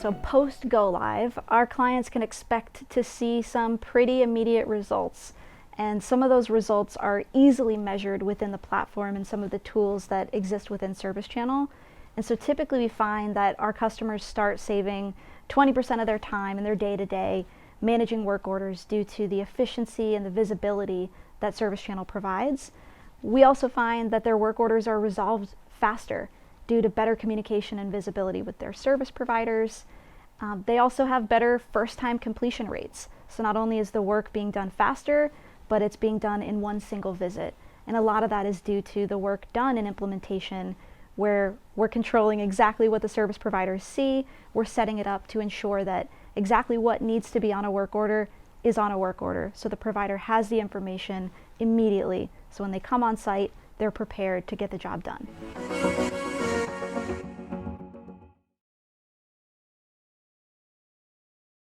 So post go live, our clients can expect to see some pretty immediate results. And some of those results are easily measured within the platform and some of the tools that exist within ServiceChannel. And so typically we find that our customers start saving 20% of their time in their day-to-day managing work orders due to the efficiency and the visibility that ServiceChannel provides. We also find that their work orders are resolved faster due to better communication and visibility with their service providers. They also have better first-time completion rates. So not only is the work being done faster, but it's being done in one single visit. And a lot of that is due to the work done in implementation, where we're controlling exactly what the service providers see. We're setting it up to ensure that exactly what needs to be on a work order is on a work order, so the provider has the information immediately. So when they come on site, they're prepared to get the job done.